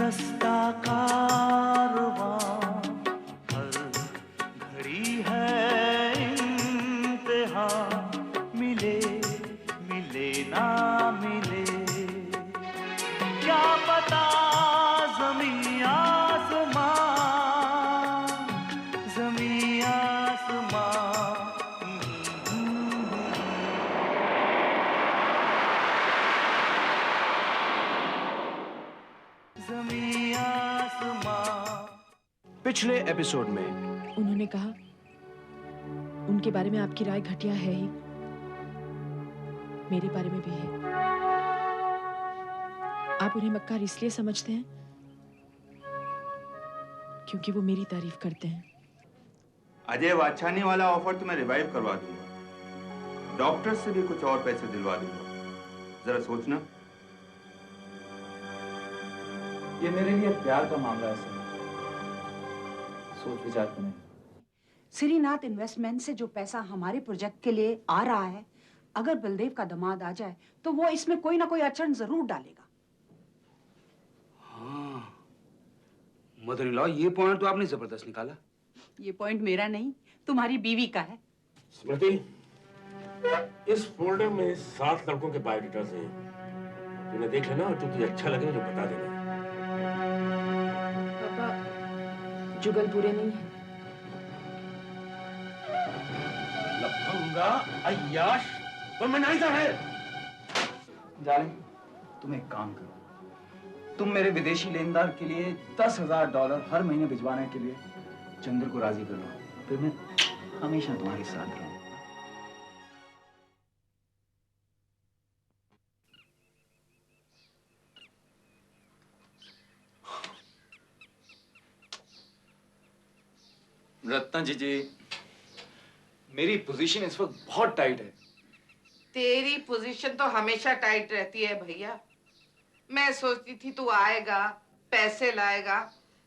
रस्ता कारवां, हर घड़ी है इम्तिहां, मिले मिले ना मिले, क्या पता ज़मीं आसमां, ज़मीं आसमां। ज़मीं आसमां। पिछले एपिसोड में उन्होंने कहा उनके बारे में आपकी राय घटिया है ही, मेरे बारे में भी है। आप उन्हें मक्कार इसलिए समझते हैं क्योंकि वो मेरी तारीफ करते हैं। अजय वाछानी वाला ऑफर तो मैं रिवाइव करवा दूंगा, डॉक्टर से भी कुछ और पैसे दिलवा दूंगा, जरा सोचना। ये मेरे लिए प्यार का मामला है सर, सोच विचार करें। श्रीनाथ इन्वेस्टमेंट से जो पैसा हमारे प्रोजेक्ट के लिए आ रहा है, अगर बलदेव का दामाद आ जाए तो वो इसमें कोई ना कोई अड़चन जरूर डालेगा। हाँ, मदर इन लॉ, ये पॉइंट तो आपने जबरदस्त निकाला। ये पॉइंट मेरा नहीं, तुम्हारी बीवी का है। स्मृति, इस फोल्डर में 7 लड़कों के बायोडेटास हैं। तूने देख लेना और जो तुझे अच्छा लगे मुझे बता देना। पापा, जुगल बुरे नहीं है। लफंगा, अय्याश, वुमनाइजर है। डार्लिंग, तुम एक काम करो, तुम मेरे विदेशी लेनदार के लिए $10,000 हर महीने भिजवाने के लिए चंद्र को राजी कर लो, फिर मैं हमेशा तुम्हारे साथ रहूंगा। रत्ना जी, मेरी पोजीशन इस वक्त बहुत टाइट है। तेरी पोजीशन तो हमेशा टाइट रहती है भैया। मैं सोचती थी तू आएगा, पैसे लाएगा,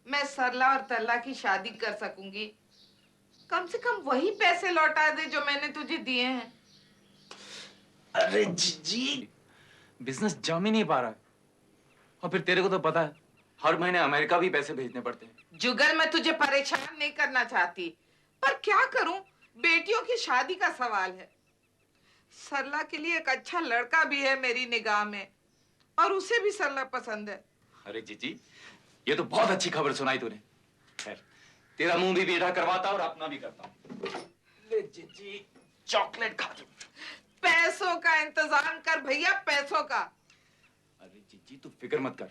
मैं सरला और तरला की शादी कर सकूंगी। कम से कम वही पैसे लौटा दे जो मैंने तुझे दिए हैं। अरे जी, बिजनेस जम ही नहीं पा रहा है, और फिर तेरे को तो पता है हर महीने अमेरिका भी पैसे भेजने पड़ते हैं। जुगल, मैं तुझे परेशान नहीं करना चाहती, पर क्या करूं, बेटियों की शादी का सवाल है। सरला के लिए एक अच्छा लड़का भी है मेरी निगाह में, और उसे भी सरला पसंद है। अरे जीजी, ये तो बहुत अच्छी खबर सुनाई तूने। खैर, तेरा मुंह भी मीठा करवाता और अपना भी करता। ले जीजी, चॉकलेट खा। पैसों का इंतजाम कर भैया, पैसों का। अरे जीजी, तू फिक्र मत कर,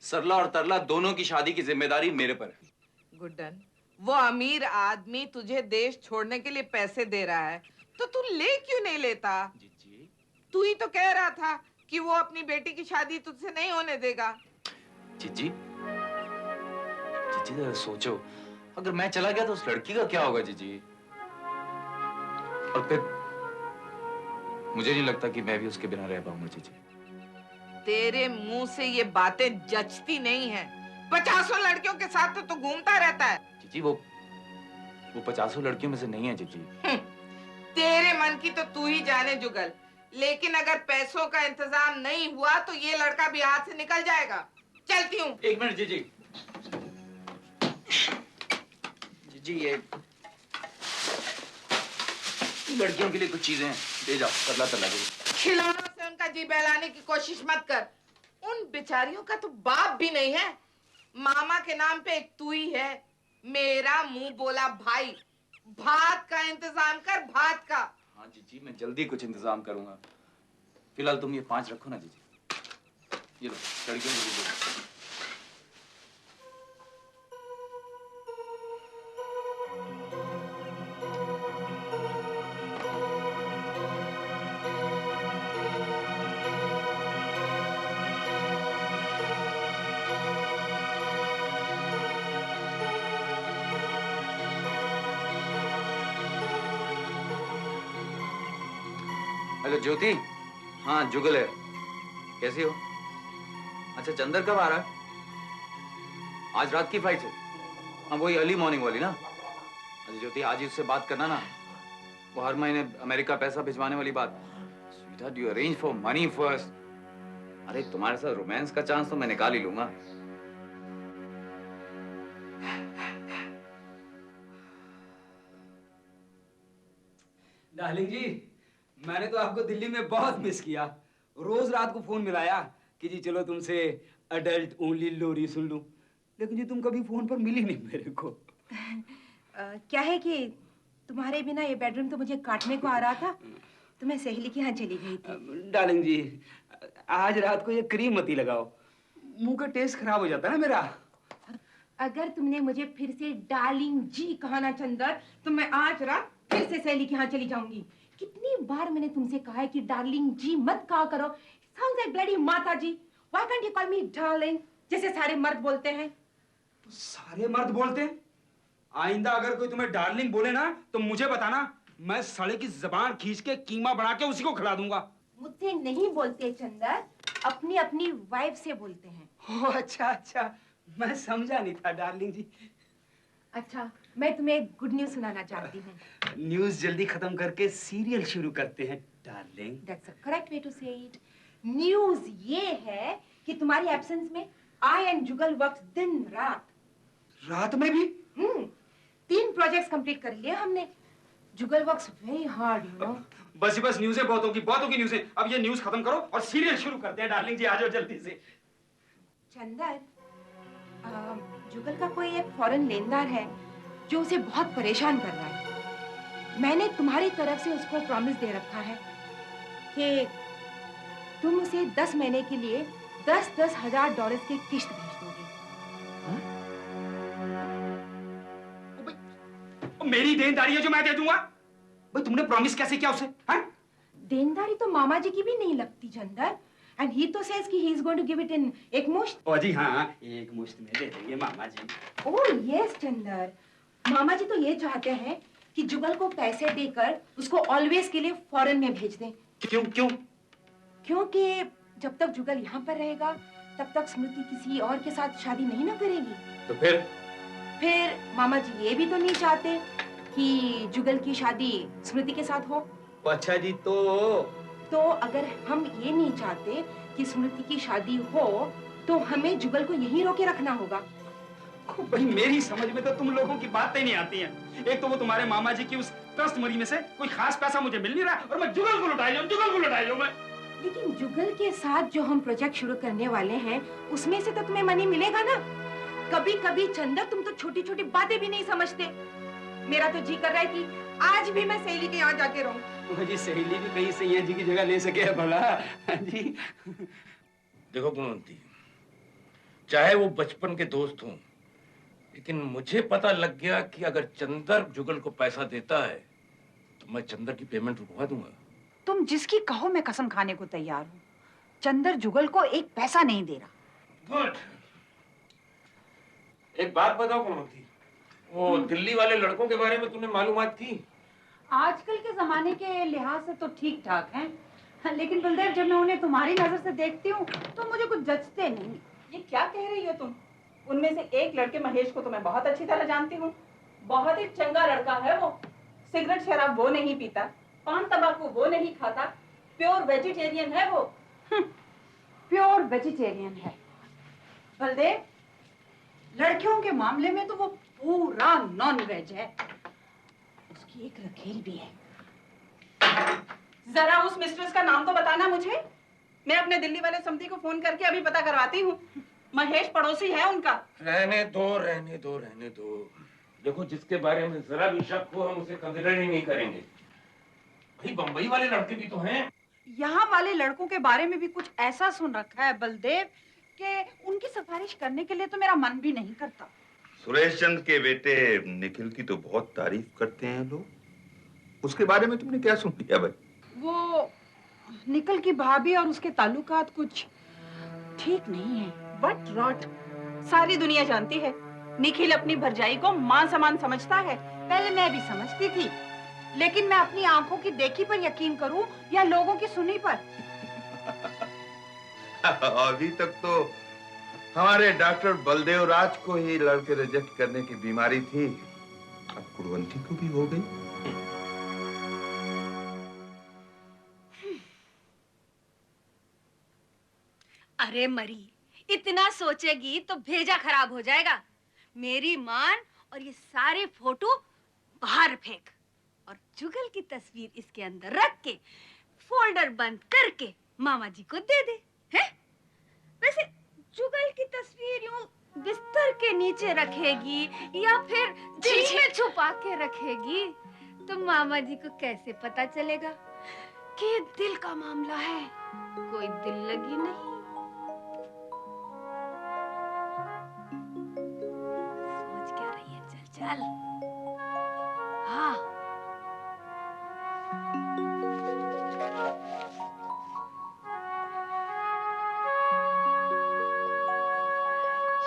सरला और तरला दोनों की शादी की जिम्मेदारी मेरे पर है। गुड्डन, वो अमीर आदमी तुझे देश छोड़ने के लिए पैसे दे रहा है, तो तू ले क्यों नहीं लेता? जीजी, तू ही तो कह रहा था कि वो अपनी बेटी की शादी तुझसे नहीं होने देगा। जीजी, जीजी जरा सोचो, अगर मैं चला गया तो उस लड़की का क्या होगा जीजी? और फिर मुझे नहीं लगता कि मैं भी उसके बिना रह पाऊंगा जीजी। तेरे मुंह से ये बातें जचती नहीं है। 50 लड़कियों के साथ तो तू घूमता रहता है। जीजी, वो 50 लड़कियों में से नहीं है जीजी। तेरे मन की तो तू ही जाने जुगल, लेकिन अगर पैसों का इंतजाम नहीं हुआ तो ये लड़का भी हाथ से निकल जाएगा। चलती हूँ। एक मिनट जीजी। जीजी, ये लड़कियों के लिए कुछ चीजें हैं, ले जाओ। तरला तरला दे। खिलौनों से उनका जी बहलाने की कोशिश मत कर। उन बेचारियों का तो बाप भी नहीं है। मामा के नाम पे एक तू ही है। मेरा मुंह बोला भाई, भात का इंतजाम कर, भात का। हाँ जीजी, मैं जल्दी कुछ इंतजाम करूंगा। फिलहाल तुम ये 5 रखो ना जीजी। ये लो, लड़कियों को भी दो। हेलो ज्योति। हाँ, जुगल है। कैसी हो? अच्छा, चंदर कब आ रहा है? आज रात की फ्लाइट है? हाँ, वही अर्ली मॉर्निंग वाली ना। अच्छा ज्योति, आज ही उससे बात करना ना, वो हर महीने अमेरिका पैसा भिजवाने वाली बात। Sweetheart, you arrange for money first. अरे तुम्हारे साथ रोमांस का चांस तो मैं निकाल ही लूंगा। डार्लिंग जी, मैंने तो आपको दिल्ली में बहुत मिस किया। रोज रात को फोन मिलाया कि जी चलो तुमसे अडल्ट ओनली लोरी सुन लूं, लेकिन जी तुम कभी फोन पर मिली नहीं मेरे को। क्या है कि तुम्हारे बिना ये बेडरूम तो मुझे काटने को आ रहा था, तो मैं सहेली के यहाँ चली गई थी। डार्लिंग जी, आज रात को ये क्रीम मती लगाओ, मुंह का टेस्ट खराब हो जाता है ना मेरा। अगर तुमने मुझे फिर से डार्लिंग जी कहा ना चंदर, तो मैं आज रात फिर से सहेली के यहाँ चली जाऊंगी। कितनी बार मैंने तुमसे कहा है कि डार्लिंग जी मत कहा करो। Sounds like bloody माता जी। Why can't you call me darling? जैसे सारे मर्द बोलते हैं। तो सारे मर्द बोलते हैं? आइंदा अगर कोई तुम्हें डार्लिंग बोले ना तो मुझे बताना, मैं साले की जबान खींच के कीमा बना के उसी को खिला दूंगा। मुझसे नहीं बोलते चंदर, अपनी अपनी वाइफ से बोलते हैं। ओह अच्छा अच्छा, मैं समझा नहीं था डार्लिंग जी। अच्छा, मैं तुम्हें एक गुड न्यूज सुनाना चाहती हूँ। न्यूज़ जल्दी खत्म करके सीरियल शुरू करते हैं darling. That's a correct way to say it. News ये है कि तुम्हारी एब्सेंस में आई एंड जुगल वर्क्स दिन रात। रात में भी? 3 प्रोजेक्ट्स कंप्लीट कर लिए हमने। Jugal works very hard, you know. बस न्यूज़ें बहुतों की न्यूज़ें। अब ये न्यूज़ खत्म करो और सीरियल शुरू करते हैं डार्लिंग जी, आ जाओ जल्दी से। चंदर, जुगल का कोई एक फॉरेन लेनदार है जो उसे बहुत परेशान कर रहा है। मैंने तुम्हारी तरफ से उसको प्रॉमिस दे रखा है कि तुम उसे 10 महीने के लिए 10-10 हजार डॉलर की किश्त भेज दोगे। मेरी देनदारी है जो मैं दे दूंगा। भाई तुमने प्रॉमिस कैसे किया उसे? हाँ? देनदारी तो मामा जी की भी नहीं लगती चंदर। एंड ही तो सेज कि he is going to give it in एक मुश्त। ओ जी हाँ, एक मुश्त में दे देंगे मामा जी। ओह यस चंदर, मामा जी तो ये चाहते हैं कि जुगल को पैसे देकर उसको ऑलवेज के लिए फॉरेन में भेज दें। क्यों क्यों? क्योंकि जब तक जुगल यहाँ पर रहेगा तब तक स्मृति किसी और के साथ शादी नहीं ना करेगी। तो फिर मामा जी ये भी तो नहीं चाहते कि जुगल की शादी स्मृति के साथ हो। अच्छा जी, तो अगर हम ये नहीं चाहते कि स्मृति की शादी हो तो हमें जुगल को यहीं रोके रखना होगा। भाई मेरी समझ में तो तुम लोगों की बातें नहीं आती हैं। एक तो वो तुम्हारे मामा जी की उस ट्रस्ट मनी में से कोई खास पैसा मुझे मिल नहीं रहा और मैं जुगल को लुटाई जाऊं मैं। लेकिन जुगल के साथ जो हम प्रोजेक्ट शुरू करने वाले हैं उसमें से तो तुम्हें मनी मिलेगा ना। कभी कभी चंदर तुम तो छोटी छोटी बातें भी नहीं समझते। मेरा तो जी कर रहा है कि आज भी मैं सहेली के यहाँ जाके रहूं। जी सहेली भी कहीं सैया जी की जगह ले सके भला जी। देखो गुणवंती, चाहे वो बचपन के दोस्त हों, लेकिन मुझे पता लग गया कि अगर चंदर जुगल को पैसा देता है तो मैं चंदर की पेमेंट रुकवा दूंगा। तुम जिसकी कहो मैं कसम खाने को तैयार हूँ। चंदर जुगल को एक पैसा नहीं दे रहा। गुड। एक बात बताओ गुणवंती, वो दिल्ली वाले लड़कों के बारे में तुमने मालूमात की? आजकल के जमाने के लिहाज से तो ठीक ठाक हैं, लेकिन बलदेव जब मैं उन्हें तुम्हारी नजर से देखती हूँ तो मुझे कुछ जचते नहीं। ये क्या कह रही हो तुम? उनमें से एक लड़के महेश को तो मैं बहुत अच्छी तरह जानती हूँ। बहुत ही चंगा लड़का है वो। सिगरेट शराब वो नहीं पीता, पान तंबाकू वो नहीं खाता, प्योर वेजिटेरियन है वो। प्योर वेजिटेरियन है। बलदेव, लड़कियों के मामले में तो वो पूरा नॉन वेज है। उसकी एक रखेल भी है। जरा उस मिस्ट्रेस का नाम तो बताना मुझे। मैं अपने दिल्ली वाले समिति को फोन करके अभी पता करवाती हूँ। महेश पड़ोसी है उनका। रहने दो। देखो, जिसके बारे में जरा भी शक हो हम उसे कंसिडर ही नहीं करेंगे। भाई बंबई वाले लड़के भी तो हैं। यहाँ वाले लड़कों के बारे में भी कुछ ऐसा सुन रखा है बलदेव कि उनकी सिफारिश करने के लिए तो मेरा मन भी नहीं करता। सुरेश चंद के बेटे निखिल की तो बहुत तारीफ करते हैं लोग। उसके बारे में तुमने क्या सुन लिया भाई? वो निखिल की भाभी और उसके ताल्लुकात कुछ ठीक नहीं है। बट रॉट, सारी दुनिया जानती है निखिल अपनी भरजाई को मां समान समझता है। पहले मैं भी समझती थी, लेकिन मैं अपनी आंखों की देखी पर यकीन करूं या लोगों की सुनी पर? अभी तक तो हमारे डॉक्टर बलदेव राज को ही लड़के रिजेक्ट करने की बीमारी थी, अब गुणवंती को भी हो गई। अरे मरी, इतना सोचेगी तो भेजा खराब हो जाएगा। मेरी मान और ये सारे फोटो बाहर फेंक। और जुगल की तस्वीर इसके अंदर रख के फोल्डर बंद करके मामा जी को दे दे। हैं? वैसे जुगल की तस्वीर यूं बिस्तर के नीचे रखेगी या फिर दिल में छुपा के रखेगी तो मामा जी को कैसे पता चलेगा कि ये दिल का मामला है, कोई दिल लगी नहीं। सोच क्या रही है? चल चल। हाँ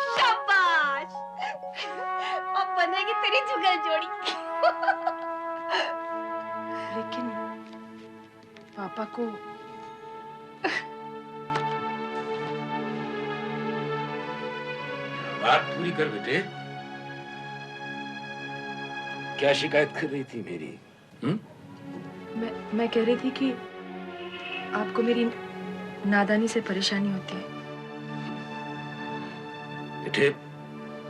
शाबाश, अब बनेगी तेरी जुगल जोड़ी। लेकिन पापा को बात पूरी कर बेटे। क्या शिकायत कर रही थी मेरी? मैं कह रही थी कि आपको मेरी नादानी से परेशानी होती है। बेटे,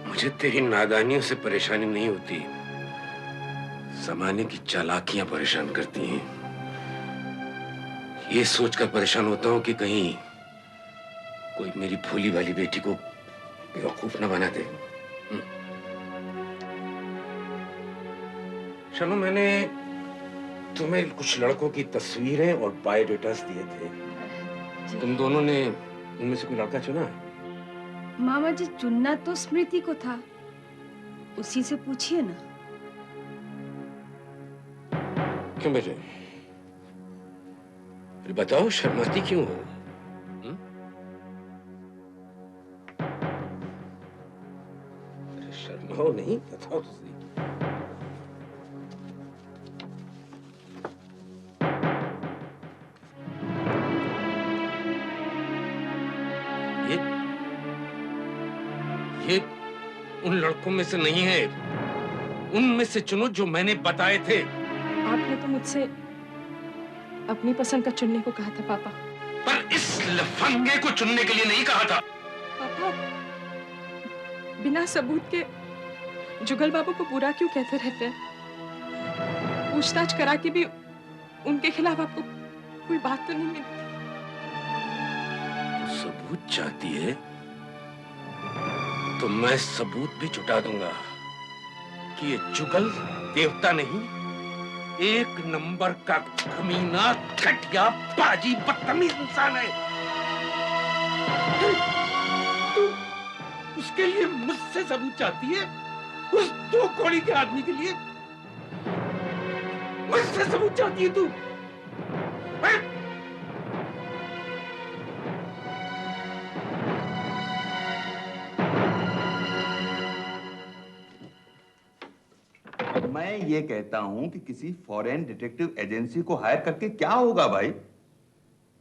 मुझे तेरी नादानियों से परेशानी नहीं होती, जमाने की चालाकियां परेशान करती हैं। ये सोचकर परेशान होता हूं कि कहीं कोई मेरी भोली वाली बेटी को बेवकूफ न बना दे। शनु, मैंने तुम्हें कुछ लड़कों की तस्वीरें और बायोडेटास दिए थे। तुम दोनों ने उनमें से कोई लड़का चुना? मामा जी, चुनना तो स्मृति को था, उसी से पूछिए ना। क्यों बेटे? अरे बताओ, शर्माती क्यों हो? अरे शर्माओ नहीं, बताओ तो सही। ये उन लड़कों में से नहीं है, उनमें से चुनो जो मैंने बताए थे। आपने तो मुझसे अपनी पसंद का चुनने को कहा था पापा। पर इस लफंगे को चुनने के लिए नहीं कहा था। पापा, बिना सबूत के जुगल बाबू को बुरा क्यों कहते रहते हैं? पूछताछ करा के भी उनके खिलाफ आपको कोई बात तो नहीं मिलती? सबूत चाहती है तो मैं सबूत भी जुटा दूंगा कि ये जुगल देवता नहीं, एक नंबर का कमीना, घटिया, बाजी, बदतमीज इंसान है। तू उसके लिए मुझसे सबूत चाहती है? उस 2 कौड़ी के आदमी के लिए मुझसे सबूत चाहती है तू? मैं ये कहता हूं कि किसी फॉरेन डिटेक्टिव एजेंसी को हायर करके क्या होगा भाई?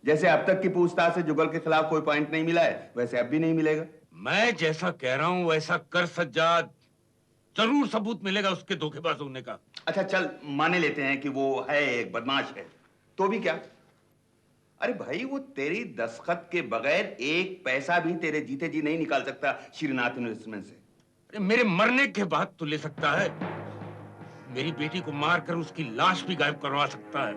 जैसे अब तक की पूछताछ से जुगल के खिलाफ कोई पॉइंट नहीं मिला है, वैसे अब भी नहीं मिलेगा। मैं जैसा कह रहा हूं वैसा कर सज्जाद, जरूर सबूत मिलेगा उसके धोखेबाज होने का। अच्छा चल, माने लेते हैं कि वो है एक बदमाश है, तो भी क्या? अरे भाई, वो तेरी दस्तखत के बगैर एक पैसा भी तेरे जीते जी नहीं निकाल सकता श्रीनाथ इन्वेस्टमेंट से। अरे मेरे मरने के बाद तो ले सकता है, मेरी बेटी को मारकर उसकी लाश भी गायब करवा सकता है।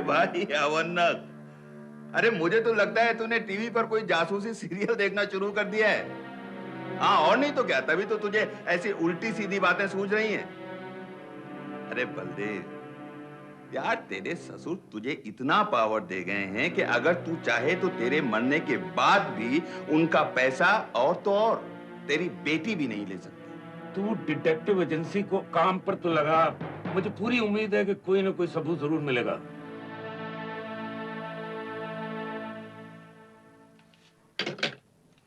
भाई अवन्नक, अरे मुझे तो लगता है तूने टीवी पर कोई जासूसी सीरियल देखना शुरू कर दिया है। हाँ, और नहीं तो क्या, तभी तो तुझे ऐसी उल्टी सीधी बातें सूझ रही हैं। अरे बलदेव यार, तेरे ससुर तुझे इतना पावर दे गए हैं कि अगर तू चाहे तो तेरे मरने के बाद भी उनका पैसा और तो और तेरी बेटी भी नहीं ले सकते। तू डिटेक्टिव एजेंसी को काम पर तो लगा, मुझे पूरी उम्मीद है कि कोई ना कोई सबूत जरूर मिलेगा।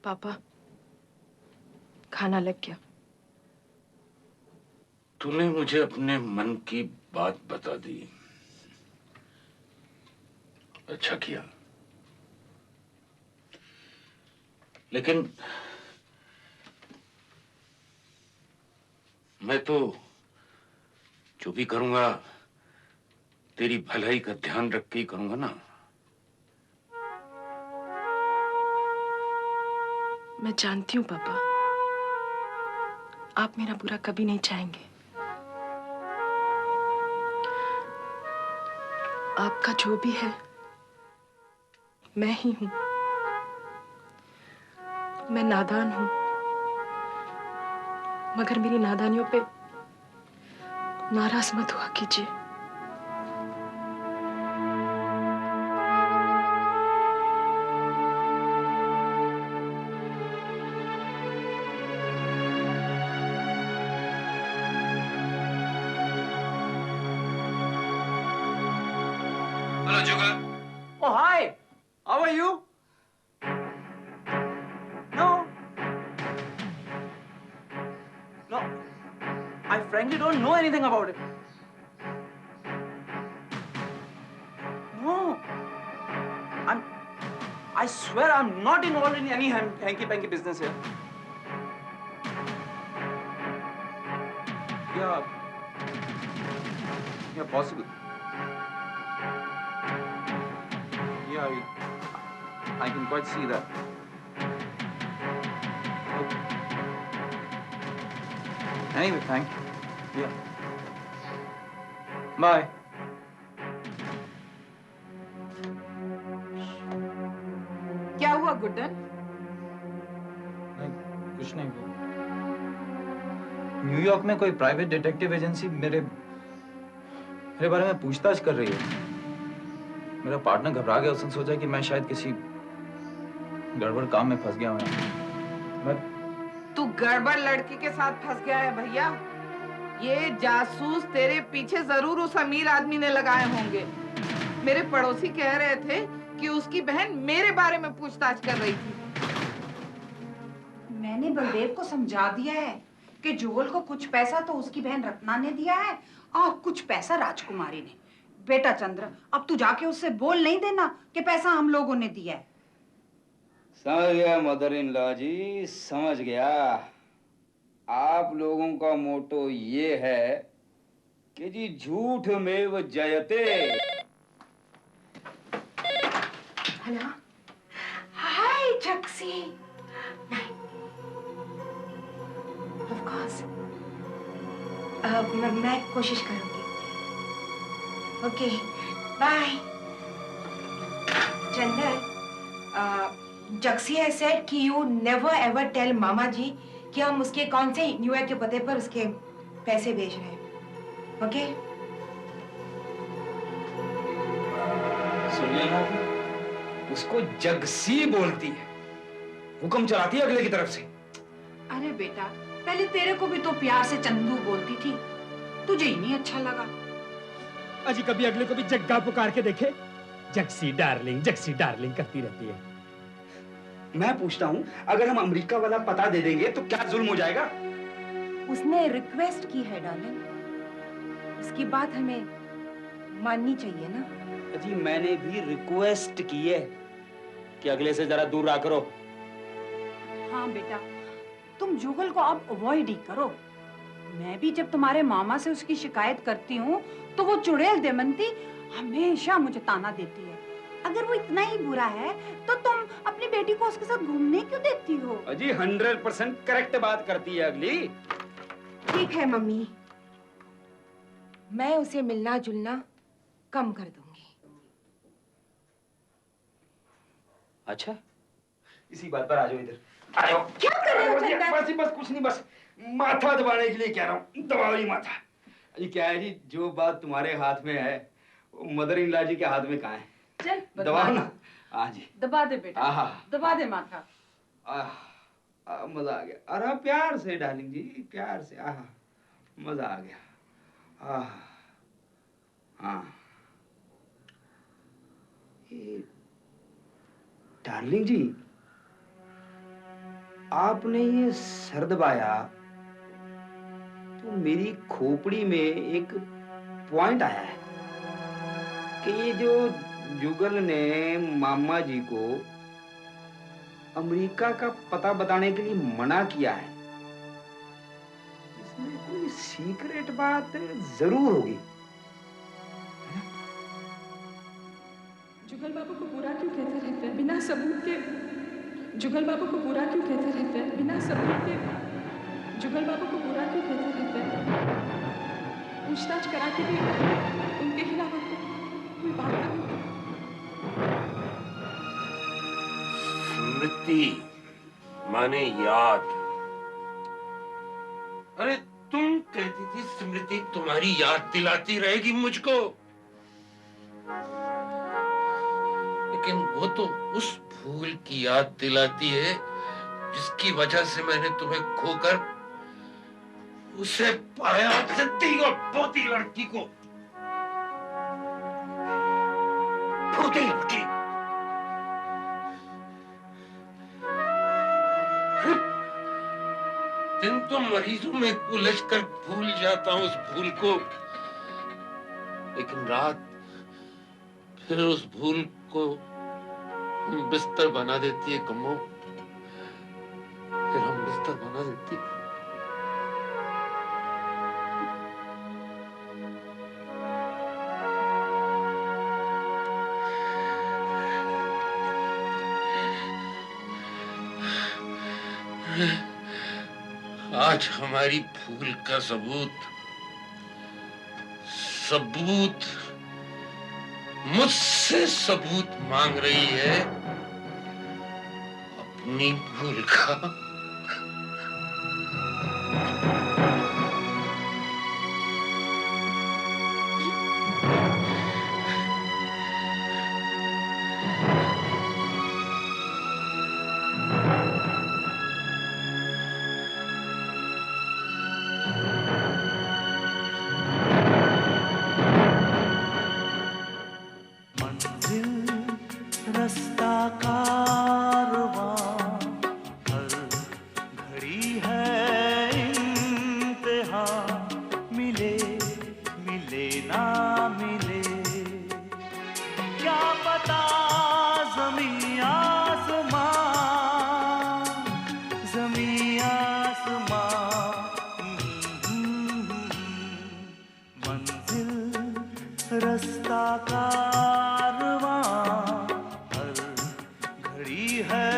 पापा, खाना लग गया। तूने मुझे अपने मन की बात बता दी, अच्छा किया। लेकिन मैं तो जो भी करूंगा तेरी भलाई का ध्यान रख के ही करूंगा ना। मैं जानती हूँ पापा, आप मेरा बुरा कभी नहीं चाहेंगे। आपका जो भी है मैं ही हूं। मैं नादान हूं, मगर मेरी नादानियों पे नाराज मत हुआ कीजिए। Hello Jugal. Oh, hi. How are you? No. No. I frankly don't know anything about it. No. I swear I'm not involved in any hanky-panky business here. Yeah. Yeah, possible. Yeah, I can quite see that. Anyway, thank you. Yeah. Bye. क्या हुआ गुड्डन? नहीं, कुछ नहीं हुआ। New York में कोई private detective agency मेरे बारे में पूछताछ कर रही है। मेरा पार्टनर घबरा गया, उसने सोचा कि मैं शायद किसी गड़बड़ काम में फंस गया हूं। मैं तू गड़बड़ लड़की के साथ फंस गया है भैया। ये जासूस तेरे पीछे जरूर उस अमीर आदमी ने लगाए होंगे। मेरे पड़ोसी कह रहे थे कि उसकी बहन मेरे बारे में पूछताछ कर रही थी। मैंने बलदेव को समझा दिया है कि जुगल को कुछ पैसा तो उसकी बहन रत्ना ने दिया है और कुछ पैसा राजकुमारी ने। बेटा चंद्र, अब तू जाके उससे बोल नहीं देना कि पैसा हम लोगों ने दिया है। समझ गया मदर इन लॉ जी, समझ गया। आप लोगों का मोटो ये है कि जी झूठ में वो जयते। हेलो, हाय जक्सी। ऑफ कोर्स, मैं कोशिश करूंगी। Okay, bye. चंदन, जक्सी has said कि you never ever tell मामा जी कि हम उसके कौन से न्यूयॉर्क के पते पर उसके पैसे भेज रहे हैं। ओके? सुन लिया ना, उसको जगसी बोलती है, हुक्म चलाती है अगले की तरफ से। अरे बेटा, पहले तेरे को भी तो प्यार से चंदू बोलती थी, तुझे ही नहीं अच्छा लगा। अजी कभी अगले को भी जग्गा पुकार के देखे? जक्सी डार्लिंग करती रहती है। मैं पूछता हूँ, अगर हम अमेरिका वाला पता दे देंगे तो क्या जुल्म हो जाएगा? उसने रिक्वेस्ट की है डार्लिंग, उसकी बात हमें माननी चाहिए ना। जी मैंने भी रिक्वेस्ट की है कि अगले से जरा दूर रहा करो। हाँ बेटा, तुम जुगल को अब अवॉइड ही करो। मैं भी जब तुम्हारे मामा से उसकी शिकायत करती हूँ तो वो चुड़ैल देमनती हमेशा मुझे ताना देती है। अगर वो इतना ही बुरा है तो तुम अपनी बेटी को उसके साथ घूमने क्यों देती हो? अजी 100% करेक्ट बात करती है अगली। ठीक है मम्मी, मैं उसे मिलना जुलना कम कर दूंगी। अच्छा, इसी बात पर आ जाओ इधर। आ जाओ। क्या कर रहे हो चंदन? बस कुछ नहीं, बस माथा दबाने के लिए कह रहा हूँ, दबाओ ये माथा। अजी क्या है जी, जो बात तुम्हारे हाथ में है वो मदर इन लॉ जी के हाथ में कहाँ है? चल दबाओ ना। हाँ जी, दबा दे बेटा, दबा दे माथा। मजा आ गया। अरे प्यार से डार्लिंग जी, प्यार से। मजा आ गया। हाँ डार्लिंग जी, आपने ये सर दबाया तो मेरी खोपड़ी में एक पॉइंट आया है कि ये जो जुगल ने मामा जी को अमेरिका का पता बताने के लिए मना किया है, इसमें कोई सीक्रेट बात जरूर होगी। जुगल बाबू को बुरा क्यों कहते रहते हैं बिना सबूत के? जुगल बाबू को बुरा क्यों कहते रहते हैं बिना सबूत के? जुगल बाबू को बुरा क्यों कहते रहते हैं? पूछताछ करा के भी उनके खिलाफ आपको कोई बात स्मृति माने याद। अरे तुम कहती थी स्मृति तुम्हारी याद दिलाती रहेगी मुझको, लेकिन वो तो उस भूल की याद दिलाती है जिसकी वजह से मैंने तुम्हें खोकर उसे पाया, जिद्दी और पोती लड़की को। पोती लड़की। दिन तो मरीजों में उलझ कर भूल जाता हूं उस भूल को, लेकिन रात फिर उस भूल को बिस्तर बना देती है कमो, फिर हम बिस्तर बना देती है। आज हमारी भूल का सबूत मुझसे सबूत मांग रही है, अपनी भूल का। रास्ता कारवां हर घड़ी है इंतहा, मिले मिले ना मिले क्या पता ज़मीं आसमां मंजिल रास्ता कारवां हर घड़ी है